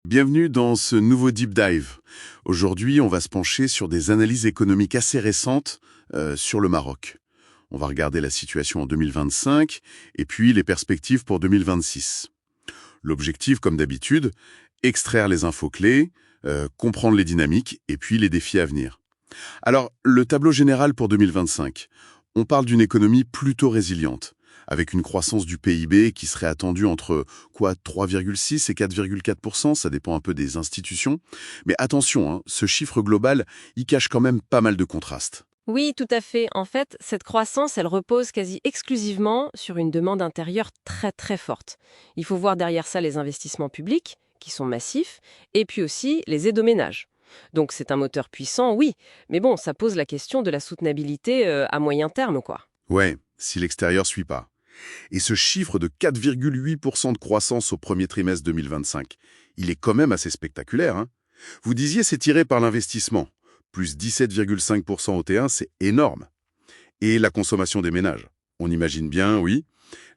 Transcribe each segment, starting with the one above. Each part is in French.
Bienvenue dans ce nouveau Deep Dive. Aujourd'hui, on va se pencher sur des analyses économiques assez récentes sur le Maroc. On va regarder la situation en 2025 et puis les perspectives pour 2026. L'objectif, comme d'habitude, extraire les infos clés, comprendre les dynamiques et puis les défis à venir. Alors, le tableau général pour 2025. On parle d'une économie plutôt résiliente, avec une croissance du PIB qui serait attendue entre 3,6 et 4,4 %, ça dépend un peu des institutions. Mais attention, ce chiffre global, il cache quand même pas mal de contrastes. Oui, tout à fait. En fait, cette croissance, elle repose quasi exclusivement sur une demande intérieure très très forte. Il faut voir derrière ça les investissements publics, qui sont massifs, et puis aussi les aides aux ménages. Donc c'est un moteur puissant, oui, mais bon, ça pose la question de la soutenabilité à moyen terme, quoi. Ouais, si l'extérieur suit pas. Et ce chiffre de 4,8 % de croissance au premier trimestre 2025, il est quand même assez spectaculaire. Vous disiez c'est tiré par l'investissement. Plus 17,5 % au T1, c'est énorme. Et la consommation des ménages. On imagine bien, oui,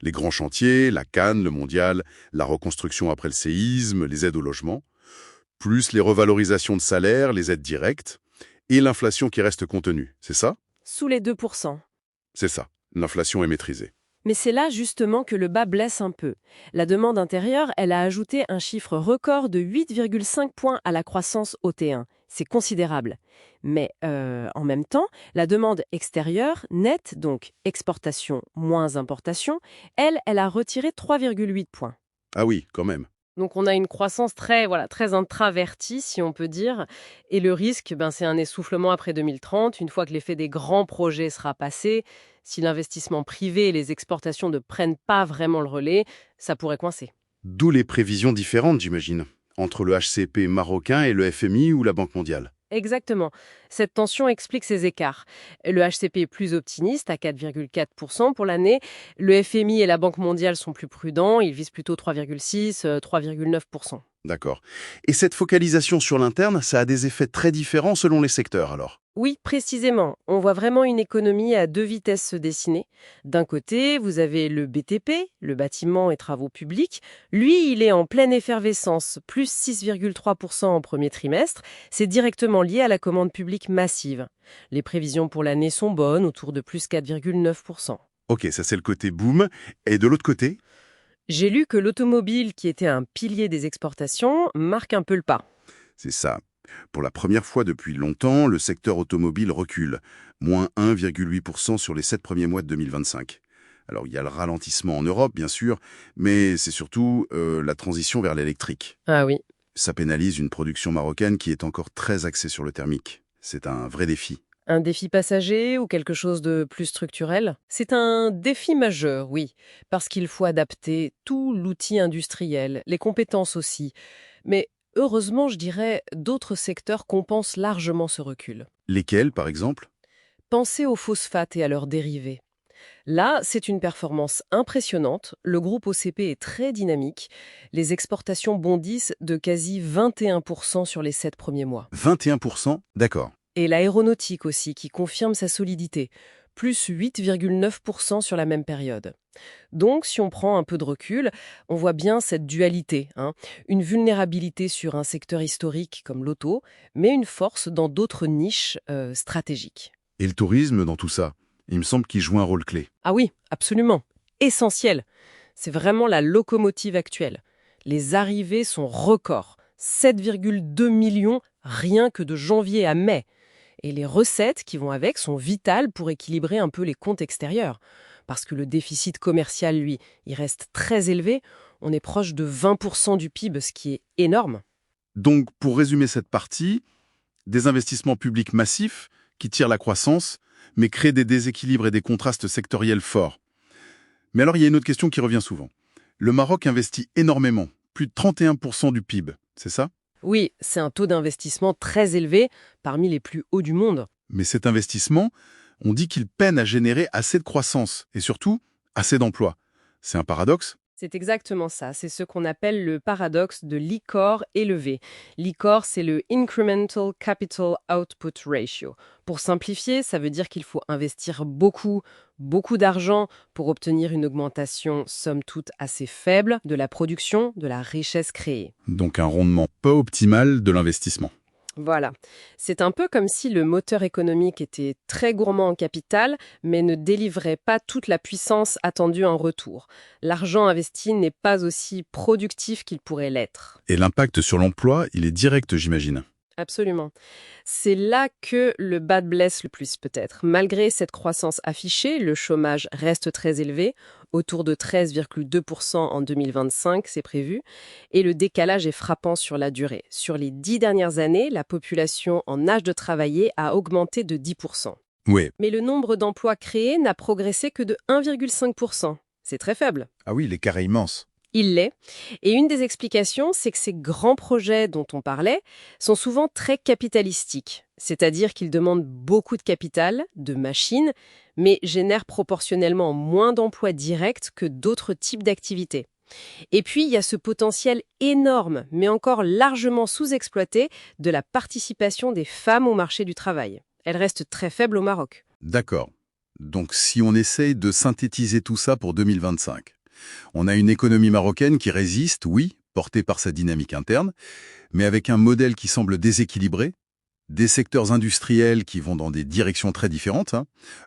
les grands chantiers, la Cannes, le mondial, la reconstruction après le séisme, les aides au logement, plus les revalorisations de salaires, les aides directes, et l'inflation qui reste contenue. C'est ça? Sous les 2%. C'est ça. L'inflation est maîtrisée. Mais c'est là justement que le bas blesse un peu. La demande intérieure, elle a ajouté un chiffre record de 8,5 points à la croissance au T1. C'est considérable. Mais en même temps, la demande extérieure, nette, donc exportation moins importation, elle a retiré 3,8 points. Ah oui, quand même. Donc on a une croissance très intravertie, si on peut dire. Et le risque, c'est un essoufflement après 2030, une fois que l'effet des grands projets sera passé. Si l'investissement privé et les exportations ne prennent pas vraiment le relais, ça pourrait coincer. D'où les prévisions différentes, j'imagine, entre le HCP marocain et le FMI ou la Banque mondiale. Exactement. Cette tension explique ces écarts. Le HCP est plus optimiste, à 4,4% pour l'année. Le FMI et la Banque mondiale sont plus prudents, ils visent plutôt 3,6, 3,9%. D'accord. Et cette focalisation sur l'interne, ça a des effets très différents selon les secteurs, alors? Oui, précisément. On voit vraiment une économie à deux vitesses se dessiner. D'un côté, vous avez le BTP, le bâtiment et travaux publics. Lui, il est en pleine effervescence, plus 6,3% en premier trimestre. C'est directement lié à la commande publique massive. Les prévisions pour l'année sont bonnes, autour de plus 4,9%. Ok, ça c'est le côté boom. Et de l'autre côté? J'ai lu que l'automobile, qui était un pilier des exportations, marque un peu le pas. C'est ça. Pour la première fois depuis longtemps, le secteur automobile recule. Moins 1,8 % sur les 7 premiers mois de 2025. Alors il y a le ralentissement en Europe, bien sûr, mais c'est surtout la transition vers l'électrique. Ah oui. Ça pénalise une production marocaine qui est encore très axée sur le thermique. C'est un vrai défi. Un défi passager ou quelque chose de plus structurel? C'est un défi majeur, oui, parce qu'il faut adapter tout l'outil industriel, les compétences aussi. Mais heureusement, je dirais, d'autres secteurs compensent largement ce recul. Lesquels, par exemple? Pensez aux phosphates et à leurs dérivés. Là, c'est une performance impressionnante. Le groupe OCP est très dynamique. Les exportations bondissent de quasi 21% sur les 7 premiers mois. 21%? D'accord. Et l'aéronautique aussi, qui confirme sa solidité, plus 8,9% sur la même période. Donc, si on prend un peu de recul, on voit bien cette dualité, une vulnérabilité sur un secteur historique comme l'auto, mais une force dans d'autres niches stratégiques. Et le tourisme dans tout ça? Il me semble qu'il joue un rôle clé. Ah oui, absolument, essentiel. C'est vraiment la locomotive actuelle. Les arrivées sont records, 7,2 millions rien que de janvier à mai. Et les recettes qui vont avec sont vitales pour équilibrer un peu les comptes extérieurs. Parce que le déficit commercial, lui, il reste très élevé. On est proche de 20% du PIB, ce qui est énorme. Donc, pour résumer cette partie, des investissements publics massifs qui tirent la croissance, mais créent des déséquilibres et des contrastes sectoriels forts. Mais alors, il y a une autre question qui revient souvent. Le Maroc investit énormément, plus de 31% du PIB, c'est ça? Oui, c'est un taux d'investissement très élevé, parmi les plus hauts du monde. Mais cet investissement, on dit qu'il peine à générer assez de croissance et surtout assez d'emplois. C'est un paradoxe? C'est exactement ça, c'est ce qu'on appelle le paradoxe de l'ICOR élevé. L'ICOR, c'est le Incremental Capital Output Ratio. Pour simplifier, ça veut dire qu'il faut investir beaucoup, beaucoup d'argent pour obtenir une augmentation, somme toute, assez faible de la production, de la richesse créée. Donc un rendement pas optimal de l'investissement. Voilà. C'est un peu comme si le moteur économique était très gourmand en capital, mais ne délivrait pas toute la puissance attendue en retour. L'argent investi n'est pas aussi productif qu'il pourrait l'être. Et l'impact sur l'emploi, il est direct, j'imagine. Absolument. C'est là que le bas blesse le plus peut-être. Malgré cette croissance affichée, le chômage reste très élevé, autour de 13,2% en 2025, c'est prévu, et le décalage est frappant sur la durée. Sur les 10 dernières années, la population en âge de travailler a augmenté de 10%. Oui. Mais le nombre d'emplois créés n'a progressé que de 1,5%. C'est très faible. Ah oui, l'écart est immense. Il l'est. Et une des explications, c'est que ces grands projets dont on parlait sont souvent très capitalistiques, c'est-à-dire qu'ils demandent beaucoup de capital, de machines, mais génèrent proportionnellement moins d'emplois directs que d'autres types d'activités. Et puis, il y a ce potentiel énorme, mais encore largement sous-exploité, de la participation des femmes au marché du travail. Elle reste très faible au Maroc. D'accord. Donc si on essaye de synthétiser tout ça pour 2025, on a une économie marocaine qui résiste, oui, portée par sa dynamique interne, mais avec un modèle qui semble déséquilibré, des secteurs industriels qui vont dans des directions très différentes,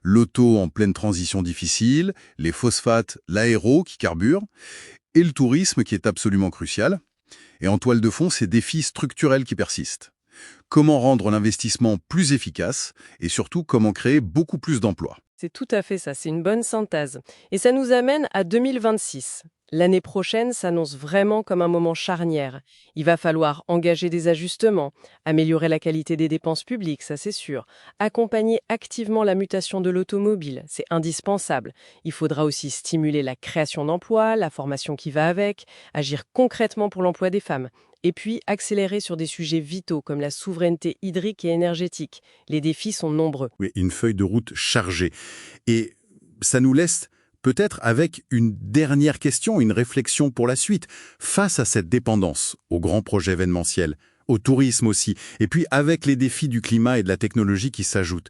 l'auto en pleine transition difficile, les phosphates, l'aéro qui carbure, et le tourisme qui est absolument crucial. Et en toile de fond, ces défis structurels qui persistent. Comment rendre l'investissement plus efficace et surtout comment créer beaucoup plus d'emplois. C'est tout à fait ça, c'est une bonne synthèse. Et ça nous amène à 2026. L'année prochaine s'annonce vraiment comme un moment charnière. Il va falloir engager des ajustements, améliorer la qualité des dépenses publiques, ça c'est sûr, accompagner activement la mutation de l'automobile, c'est indispensable. Il faudra aussi stimuler la création d'emplois, la formation qui va avec, agir concrètement pour l'emploi des femmes. Et puis accélérer sur des sujets vitaux comme la souveraineté hydrique et énergétique. Les défis sont nombreux. Oui, une feuille de route chargée. Et ça nous laisse peut-être avec une dernière question, une réflexion pour la suite. Face à cette dépendance aux grands projets événementiels, au tourisme aussi, et puis avec les défis du climat et de la technologie qui s'ajoutent,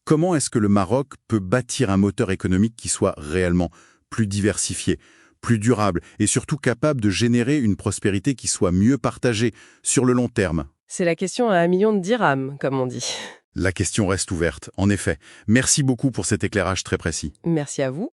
comment est-ce que le Maroc peut bâtir un moteur économique qui soit réellement plus diversifié, plus durable et surtout capable de générer une prospérité qui soit mieux partagée sur le long terme? C'est la question à 1 million de dirhams, comme on dit. La question reste ouverte, en effet. Merci beaucoup pour cet éclairage très précis. Merci à vous.